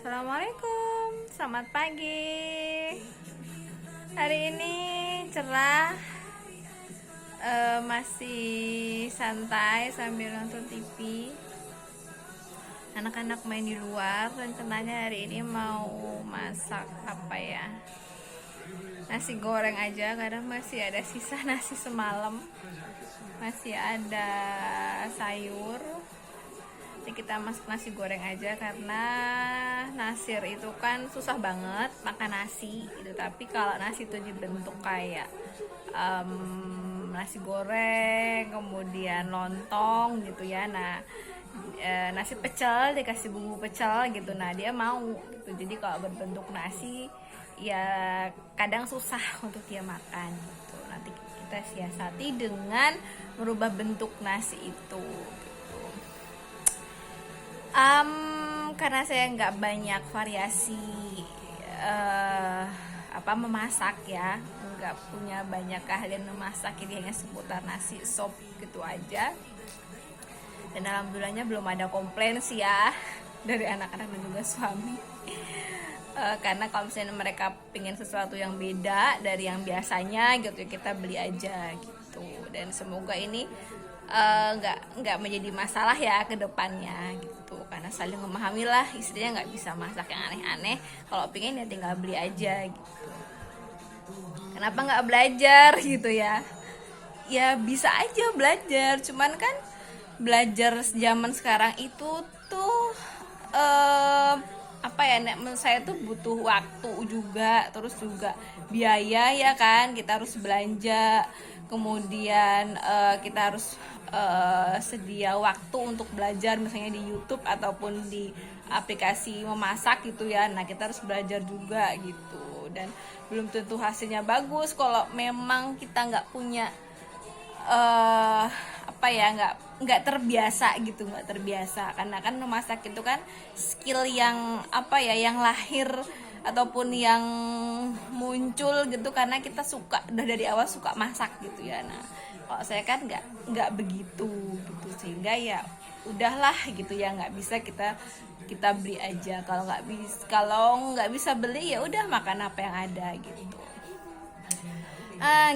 Assalamualaikum, selamat pagi. Hari ini cerah, masih santai sambil nonton TV. Anak-anak main di luar. Rencananya hari ini mau masak apa ya? Nasi goreng aja, karena masih ada sisa nasi semalam. Masih ada sayur. Jadi kita masak nasi goreng aja, karena nasir itu kan susah banget makan nasi gitu. Tapi kalau nasi itu dibentuk kayak nasi goreng, kemudian lontong gitu ya. Nah, nasi pecel dikasih bumbu pecel gitu. Nah, dia mau gitu. Jadi kalau berbentuk nasi ya kadang susah untuk dia makan gitu. Nanti kita siasati dengan merubah bentuk nasi itu. Karena saya nggak banyak variasi memasak ya, nggak punya banyak keahlian memasak, ini hanya seputar nasi sop gitu aja. Dan alhamdulillahnya belum ada komplain sih ya dari anak-anak dan juga suami. Karena kalau misalnya mereka pengen sesuatu yang beda dari yang biasanya gitu, kita beli aja gitu. Dan semoga ini nggak menjadi masalah ya ke depannya gitu, karena saling memahami lah. Istrinya nggak bisa masak yang aneh-aneh, kalau pengen ya tinggal beli aja gitu. Kenapa nggak belajar gitu ya? Ya bisa aja belajar, cuman kan belajar zaman sekarang itu tuh menurut saya tuh butuh waktu juga, terus juga biaya ya kan. Kita harus belanja, kemudian kita harus sedia waktu untuk belajar, misalnya di YouTube ataupun di aplikasi memasak gitu ya. Nah, kita harus belajar juga gitu, dan belum tentu hasilnya bagus kalau memang kita nggak punya nggak terbiasa gitu, nggak terbiasa. Karena kan memasak itu kan skill yang yang lahir ataupun yang muncul gitu karena kita suka, udah dari awal suka masak gitu ya. Nah, kalau saya kan nggak begitu gitu, sehingga ya udahlah gitu ya, nggak bisa kita beli aja. Kalau nggak bisa beli ya udah makan apa yang ada gitu.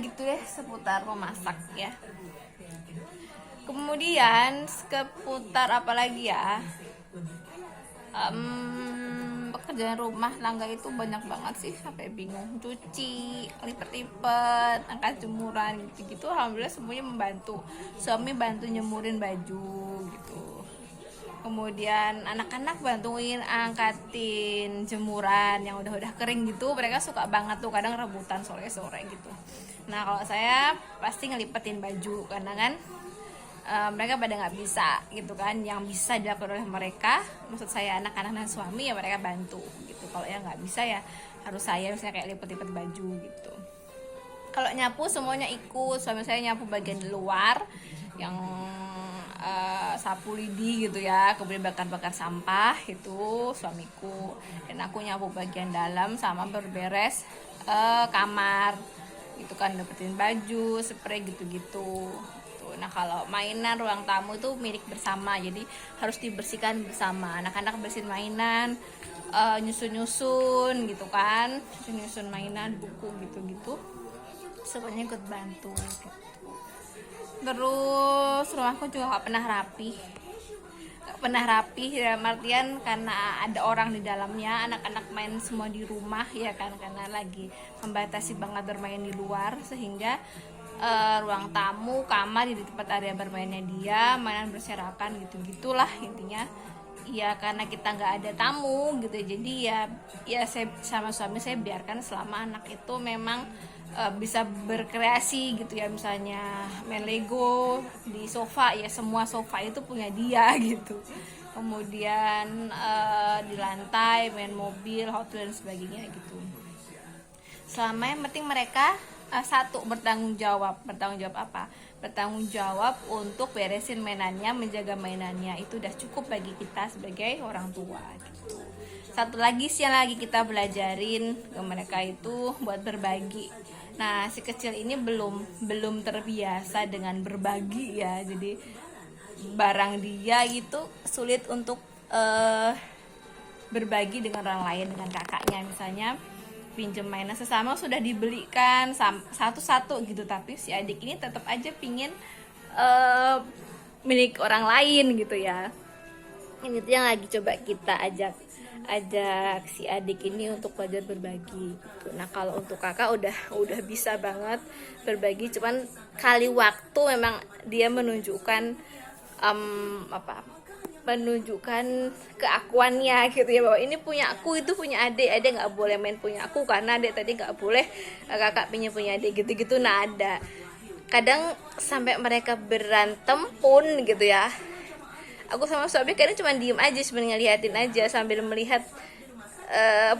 Gitu deh seputar memasak ya. Kemudian seputar apa lagi ya, pekerjaan rumah tangga itu banyak banget sih, sampai bingung. Cuci, lipet-lipet, angkat jemuran gitu-gitu, alhamdulillah semuanya membantu. Suami bantu nyemurin baju gitu, kemudian anak-anak bantuin angkatin jemuran yang udah kering gitu. Mereka suka banget tuh kadang rebutan sore-sore gitu. Nah, kalau saya pasti ngelipetin baju, karena kan mereka pada nggak bisa gitu kan. Yang bisa dilakukan oleh mereka, maksud saya anak-anak dan suami, ya mereka bantu gitu. Kalau yang nggak bisa ya harus saya, misalnya kayak lipet-lipet baju gitu. Kalau nyapu semuanya ikut. Suami saya nyapu bagian luar yang sapu lidi gitu ya, kemudian bakar sampah itu suamiku, dan aku nyapu bagian dalam sama berberes kamar itu kan, dapetin baju, spray gitu-gitu. Nah, kalau mainan ruang tamu itu milik bersama, jadi harus dibersihkan bersama. Anak-anak bersihin mainan, nyusun gitu kan, nyusun mainan, buku gitu-gitu, semuanya ikut bantu gitu. Terus rumahku juga gak pernah rapi dalam artian karena ada orang di dalamnya. Anak-anak main semua di rumah ya kan, karena lagi membatasi banget bermain di luar, sehingga ruang tamu, kamar di tempat area bermainnya dia, mainan berserakan gitu-gitulah intinya. Ya karena kita nggak ada tamu gitu, jadi ya saya sama suami saya biarkan selama anak itu memang bisa berkreasi gitu ya. Misalnya main Lego di sofa, ya semua sofa itu punya dia gitu. Kemudian di lantai main mobil, Hot Wheels dan sebagainya gitu. Selama yang penting mereka satu, bertanggung jawab apa? Bertanggung jawab untuk beresin mainannya, menjaga mainannya. Itu udah cukup bagi kita sebagai orang tua gitu. Satu lagi sih yang lagi kita belajarin ke mereka itu buat berbagi. Nah, si kecil ini belum terbiasa dengan berbagi ya. Jadi barang dia itu sulit untuk berbagi dengan orang lain, dengan kakaknya misalnya pinjem mainan sesama sudah dibelikan satu-satu gitu, tapi si adik ini tetap aja pingin milik orang lain gitu ya. Ini tuh yang lagi coba kita ajak si adik ini untuk belajar berbagi gitu. Nah kalau untuk kakak udah bisa banget berbagi, cuman kali waktu memang dia menunjukkan menunjukkan keakuannya gitu ya, bahwa ini punya aku, itu punya adik nggak boleh main punya aku karena adik tadi nggak boleh, kakak punya adik gitu-gitu. Nah ada kadang sampai mereka berantem pun gitu ya, aku sama suami kadang cuma diem aja, sebenarnya ngeliatin aja sambil melihat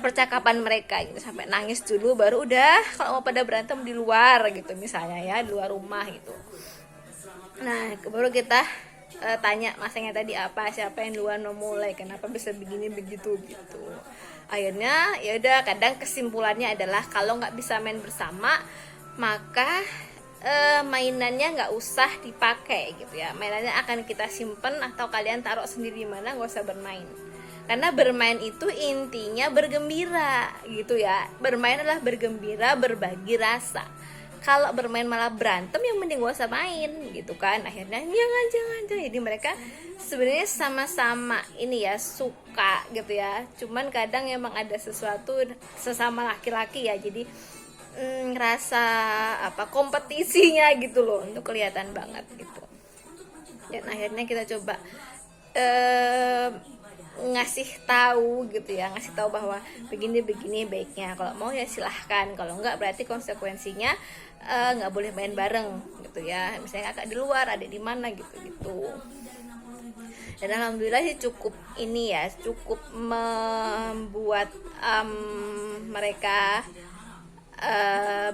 percakapan mereka gitu, sampai nangis dulu baru udah kalau mau pada berantem di luar gitu misalnya ya, di luar rumah gitu. Nah baru kita tanya masanya tadi apa, siapa yang duluan mau mulai, kenapa bisa begini begitu gitu. Akhirnya ya udah, kadang kesimpulannya adalah kalau nggak bisa main bersama maka mainannya nggak usah dipakai gitu ya, mainannya akan kita simpen atau kalian taruh sendiri di mana, nggak usah bermain. Karena bermain itu intinya bergembira gitu ya, bermain adalah bergembira, berbagi rasa. Kalau bermain malah berantem, yang mending gak usah main gitu kan. Akhirnya jangan. Jadi mereka sebenarnya sama-sama ini ya suka gitu ya, cuman kadang emang ada sesuatu sesama laki-laki ya, jadi rasa kompetisinya gitu loh, itu kelihatan banget gitu. Dan akhirnya kita coba ngasih tahu gitu ya, ngasih tahu bahwa begini baiknya, kalau mau ya silahkan, kalau enggak berarti konsekuensinya nggak boleh main bareng gitu ya, misalnya kakak di luar, adik di mana gitu. Dan alhamdulillah sih cukup ini ya, cukup membuat mereka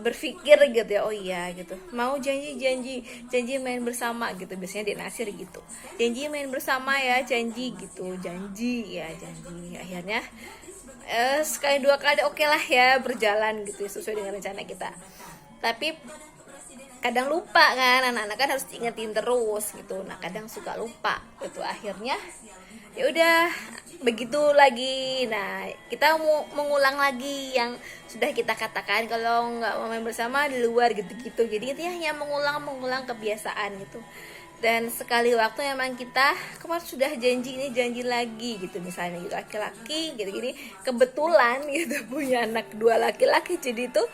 berpikir gitu ya, oh iya gitu, mau janji main bersama gitu, biasanya di Nasir gitu, janji main bersama ya, janji. Akhirnya sekali dua kali oke lah ya, berjalan gitu sesuai dengan rencana kita. Tapi kadang lupa kan, anak-anak kan harus diingetin terus gitu. Nah kadang suka lupa gitu, akhirnya ya udah begitu lagi. Nah kita mau mengulang lagi yang sudah kita katakan, kalau nggak mau main bersama di luar gitu. Jadi itu hanya mengulang kebiasaan gitu. Dan sekali waktu memang kita kemarin sudah janji lagi gitu, misalnya gitu, laki-laki gitu gini, kebetulan gitu punya anak 2 laki-laki, jadi itu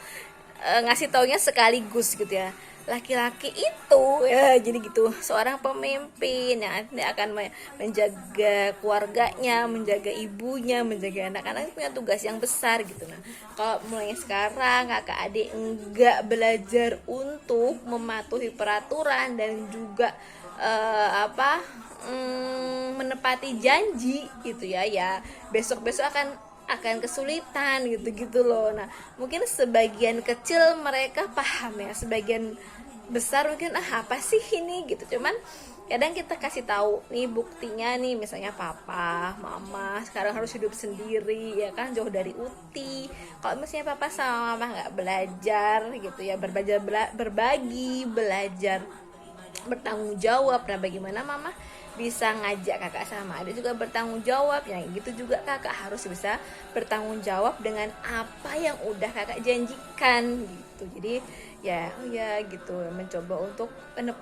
ngasih taunya sekaligus gitu ya, laki-laki itu ya jadi gitu seorang pemimpin yang akan menjaga keluarganya, menjaga ibunya, menjaga anak-anak, punya tugas yang besar gitu. Nah kalau mulai sekarang kakak adik enggak belajar untuk mematuhi peraturan dan juga menepati janji gitu ya besok-besok akan kesulitan gitu loh. Nah mungkin sebagian kecil mereka paham ya, sebagian besar mungkin apa sih ini gitu. Cuman kadang kita kasih tahu nih buktinya nih, misalnya papa mama sekarang harus hidup sendiri ya kan, jauh dari uti. Kalau misalnya papa sama mama nggak belajar gitu ya, berbagi, belajar bertanggung jawab, nah bagaimana mama bisa ngajak kakak sama adik juga bertanggung jawab, yang gitu juga kakak harus bisa bertanggung jawab dengan apa yang udah kakak janjikan gitu. Jadi ya gitu, mencoba untuk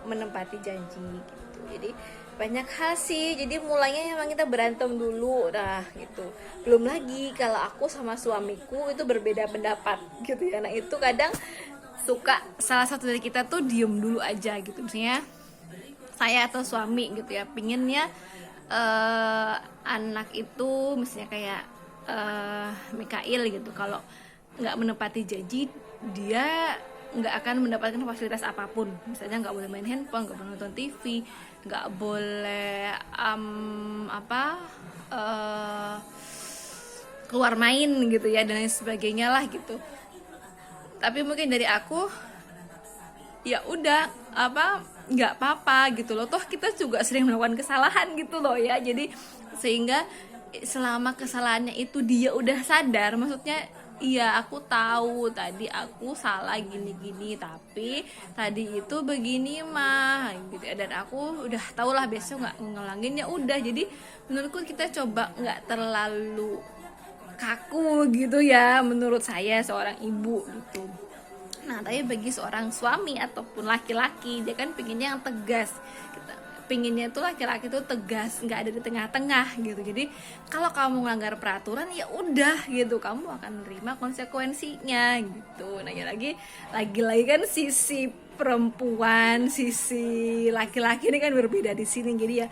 menempati janji gitu. Jadi banyak hal sih, jadi mulainya memang kita berantem dulu, nah gitu. Belum lagi kalau aku sama suamiku itu berbeda pendapat gitu ya, nah itu kadang suka salah satu dari kita tuh diem dulu aja gitu, misalnya saya atau suami gitu ya, pinginnya anak itu misalnya kayak Mikail gitu, kalau nggak menepati janji dia nggak akan mendapatkan fasilitas apapun, misalnya nggak boleh main handphone, nggak boleh nonton TV, nggak boleh keluar main gitu ya, dan lain sebagainya lah gitu. Tapi mungkin dari aku ya udah nggak apa-apa gitu loh, toh kita juga sering melakukan kesalahan gitu loh ya. Jadi sehingga selama kesalahannya itu dia udah sadar, maksudnya iya aku tahu tadi aku salah gini-gini, tapi tadi itu begini mah gitu ya. Dan aku udah tau lah besok nggak ngulangin, ya udah. Jadi menurutku kita coba nggak terlalu kaku gitu ya, menurut saya seorang ibu gitu. Nah, tapi bagi seorang suami ataupun laki-laki, dia kan pinginnya yang tegas. Kita pinginnya tuh laki-laki tuh tegas, nggak ada di tengah-tengah gitu. Jadi kalau kamu melanggar peraturan ya udah gitu, kamu akan menerima konsekuensinya gitu. Nah, ya lagi kan sisi perempuan, sisi laki-laki ini kan berbeda di sini. Jadi ya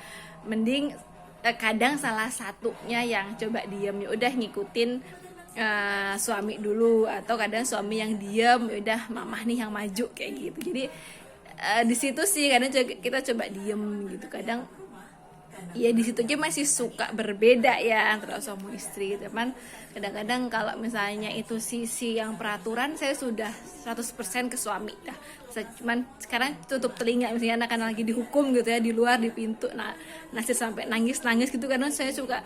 mending kadang salah satunya yang coba diem, ya udah ngikutin suami dulu, atau kadang suami yang diam, udah mamah nih yang maju kayak gitu. Jadi di situ sih kadang kita coba diem gitu. Kadang ya di situ aja masih suka berbeda ya antara suami istri. Teman kadang-kadang kalau misalnya itu sisi yang peraturan, saya sudah 100% ke suami dah. Cuman sekarang tutup telinga, misalnya anak-anak lagi dihukum gitu ya di luar di pintu, nah nasir sampai nangis gitu. Karena saya suka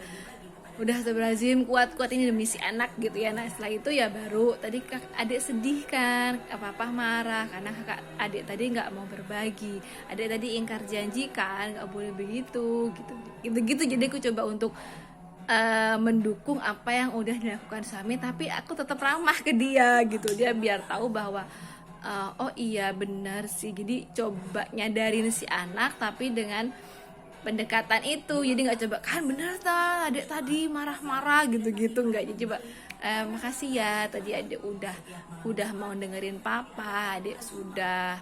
udah astagfirullahaladzim, kuat ini demi si anak gitu ya. Nah setelah itu ya baru tadi adik sedih kan, apa marah karena kakak adik tadi nggak mau berbagi, adik tadi ingkar janji kan, nggak boleh begitu gitu. Jadi aku coba untuk mendukung apa yang udah dilakukan suami, tapi aku tetap ramah ke dia gitu, dia biar tahu bahwa oh iya benar sih. Jadi coba nyadarin si anak tapi dengan pendekatan itu. Jadi nggak coba kan bener adik tadi marah-marah gitu nggak. Jadi coba makasih ya tadi adik udah mau dengerin papa, adik sudah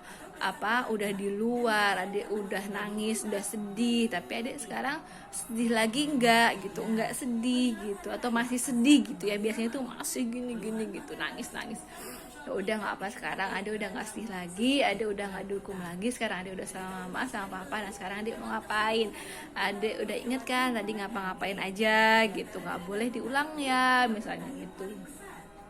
udah di luar, adik udah nangis, udah sedih, tapi adik sekarang sedih lagi nggak sedih gitu, atau masih sedih gitu ya, biasanya tuh masih gini gitu, nangis. Ya udah nggak apa, sekarang Ade udah nggak sedih lagi, Ade udah nggak dukung lagi, sekarang Ade udah sama mama sama papa. Nah sekarang Ade mau ngapain, Ade udah inget kan tadi ngapa-ngapain aja gitu, nggak boleh diulang ya misalnya gitu,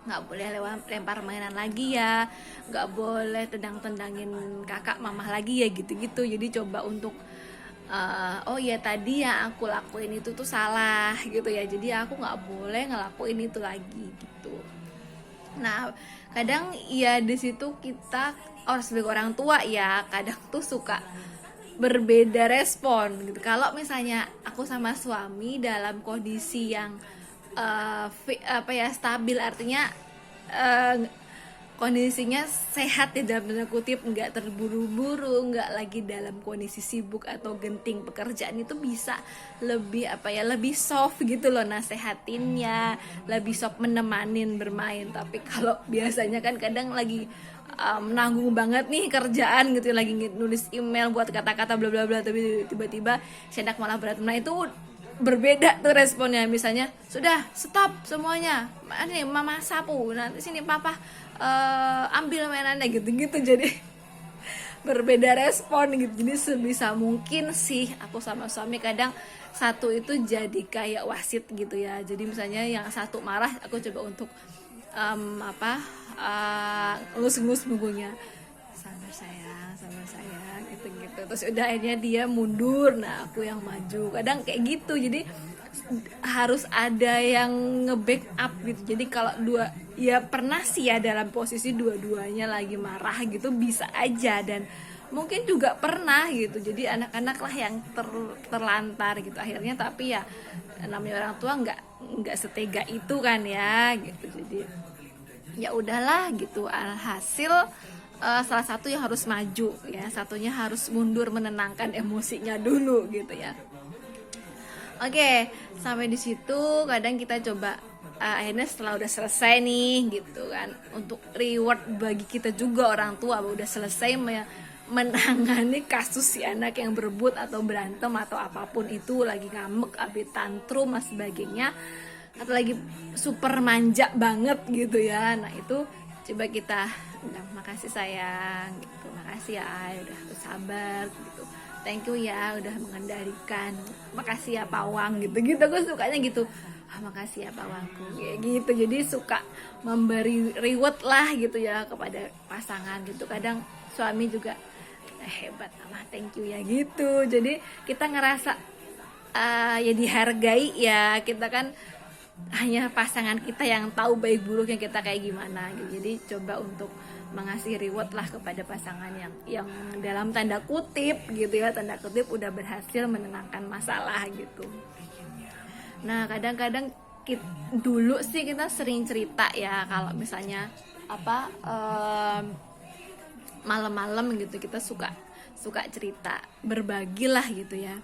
nggak boleh lempar mainan lagi ya, nggak boleh tendangin kakak mamah lagi ya gitu. Jadi coba untuk oh ya tadi yang aku lakuin itu tuh salah gitu ya, jadi aku nggak boleh ngelakuin itu lagi gitu. Nah kadang ya di situ kita sebagai orang tua ya kadang tuh suka berbeda respon gitu. Kalau misalnya aku sama suami dalam kondisi yang stabil, artinya kondisinya sehat ya dalam tanda kutip, nggak terburu-buru, nggak lagi dalam kondisi sibuk atau genting pekerjaan, itu bisa lebih lebih soft gitu loh nasehatinnya, lebih soft menemanin bermain. Tapi kalau biasanya kan kadang lagi menanggung banget nih kerjaan gitu, lagi nulis email buat kata-kata bla bla bla, tapi tiba-tiba Sendak malah berat. Nah itu berbeda tuh responnya. Misalnya sudah stop semuanya, ini mama sapu, nanti sini papa ambil mainannya gitu. Jadi berbeda respon gitu. Jadi sebisa mungkin sih aku sama suami kadang satu itu jadi kayak wasit gitu ya. Jadi misalnya yang satu marah, aku coba untuk ngelus-ngelus punggungnya, sabar sayang gitu. Terus udah akhirnya dia mundur, nah aku yang maju, kadang kayak gitu. Jadi harus ada yang nge-backup gitu. Jadi kalau pernah sih ya dalam posisi dua-duanya lagi marah gitu, bisa aja. Dan mungkin juga pernah gitu, jadi anak-anak lah yang terlantar gitu akhirnya. Tapi ya namanya orang tua nggak setega itu kan ya gitu. Jadi ya udahlah gitu, alhasil salah satu yang harus maju ya, satunya harus mundur menenangkan emosinya dulu gitu ya. Oke, sampai di situ kadang kita coba akhirnya setelah udah selesai nih gitu kan, untuk reward bagi kita juga orang tua udah selesai menangani kasus si anak yang berebut atau berantem atau apapun itu, lagi ngambek, abis tantrum dan sebagainya, atau lagi super manja banget gitu ya. Nah itu coba kita makasih sayang gitu, makasih ya udah sabar gitu, thank you ya udah mengendalikan, makasih ya pawang gitu. Gue sukanya gitu, makasih ya pawangku kayak gitu. Jadi suka memberi reward lah gitu ya kepada pasangan gitu. Kadang suami juga hebat, thank you ya gitu. Jadi kita ngerasa ya dihargai ya, kita kan hanya pasangan kita yang tahu baik buruknya kita kayak gimana gitu. Jadi coba untuk mengasih reward lah kepada pasangan yang dalam tanda kutip gitu ya, tanda kutip udah berhasil menenangkan masalah gitu. Nah kadang-kadang dulu sih kita sering cerita ya, kalau misalnya apa malam-malam gitu kita suka cerita, berbagi lah gitu ya.